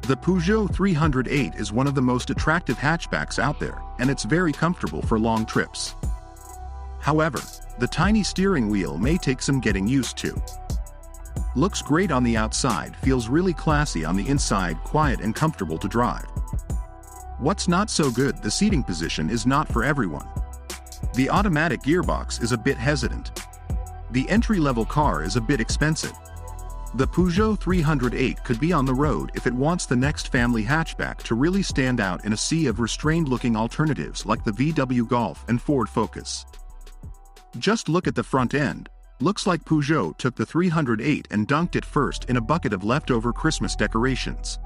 The Peugeot 308 is one of the most attractive hatchbacks out there, and it's very comfortable for long trips. However, the tiny steering wheel may take some getting used to. Looks great on the outside, feels really classy on the inside, quiet and comfortable to drive. What's not so good, the seating position is not for everyone. The automatic gearbox is a bit hesitant. The entry-level car is a bit expensive. The Peugeot 308 could be on the road if it wants the next family hatchback to really stand out in a sea of restrained-looking alternatives like the VW Golf and Ford Focus. Just look at the front end. Looks like Peugeot took the 308 and dunked it first in a bucket of leftover Christmas decorations.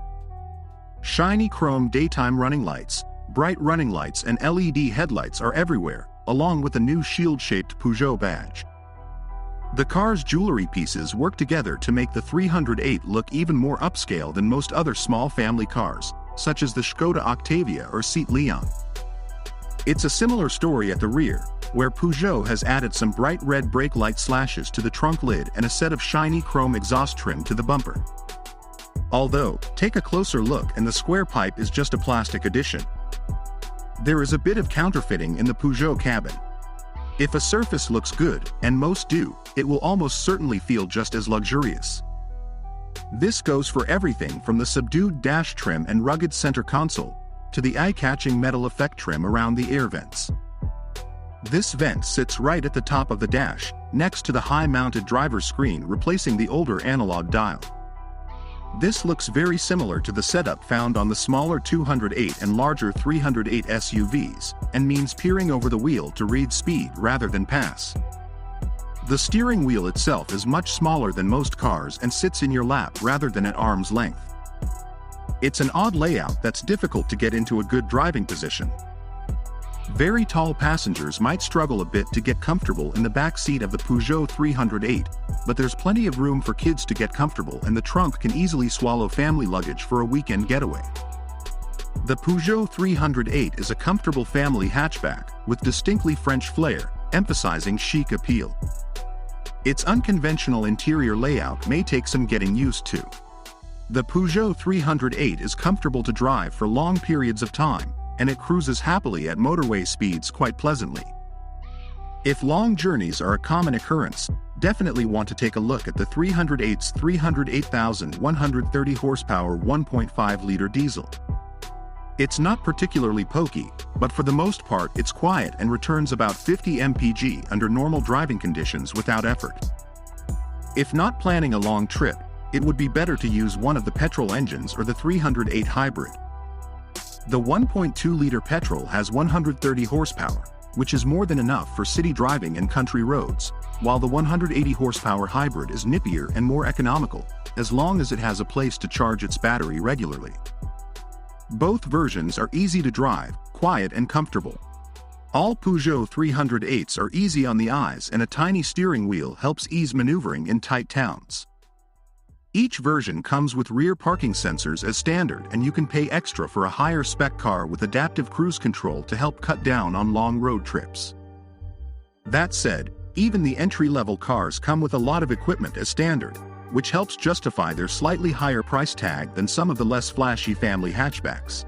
Shiny chrome daytime running lights, bright running lights and LED headlights are everywhere, along with a new shield-shaped Peugeot badge. The car's jewelry pieces work together to make the 308 look even more upscale than most other small family cars, such as the Škoda Octavia or Seat Leon. It's a similar story at the rear, where Peugeot has added some bright red brake light slashes to the trunk lid and a set of shiny chrome exhaust trim to the bumper. Although, take a closer look and the square pipe is just a plastic addition. There is a bit of counterfeiting in the Peugeot cabin. If a surface looks good, and most do, it will almost certainly feel just as luxurious. This goes for everything from the subdued dash trim and rugged center console, to the eye-catching metal effect trim around the air vents. This vent sits right at the top of the dash, next to the high-mounted driver's screen, replacing the older analog dial. This looks very similar to the setup found on the smaller 208 and larger 308 SUVs, and means peering over the wheel to read speed rather than pass. The steering wheel itself is much smaller than most cars and sits in your lap rather than at arm's length. It's an odd layout that's difficult to get into a good driving position. Very tall passengers might struggle a bit to get comfortable in the back seat of the Peugeot 308, but there's plenty of room for kids to get comfortable, and the trunk can easily swallow family luggage for a weekend getaway. The Peugeot 308 is a comfortable family hatchback with distinctly French flair, emphasizing chic appeal. Its unconventional interior layout may take some getting used to. The Peugeot 308 is comfortable to drive for long periods of time, and it cruises happily at motorway speeds quite pleasantly. If long journeys are a common occurrence, definitely want to take a look at the 308's 308,130 horsepower 1.5-liter diesel. It's not particularly pokey, but for the most part it's quiet and returns about 50 mpg under normal driving conditions without effort. If not planning a long trip, it would be better to use one of the petrol engines or the 308 hybrid. The 1.2-liter petrol has 130 horsepower, which is more than enough for city driving and country roads, while the 180 horsepower hybrid is nippier and more economical, as long as it has a place to charge its battery regularly. Both versions are easy to drive, quiet and comfortable. All Peugeot 308s are easy on the eyes, and a tiny steering wheel helps ease maneuvering in tight towns. Each version comes with rear parking sensors as standard, and you can pay extra for a higher spec car with adaptive cruise control to help cut down on long road trips. That said, even the entry-level cars come with a lot of equipment as standard, which helps justify their slightly higher price tag than some of the less flashy family hatchbacks.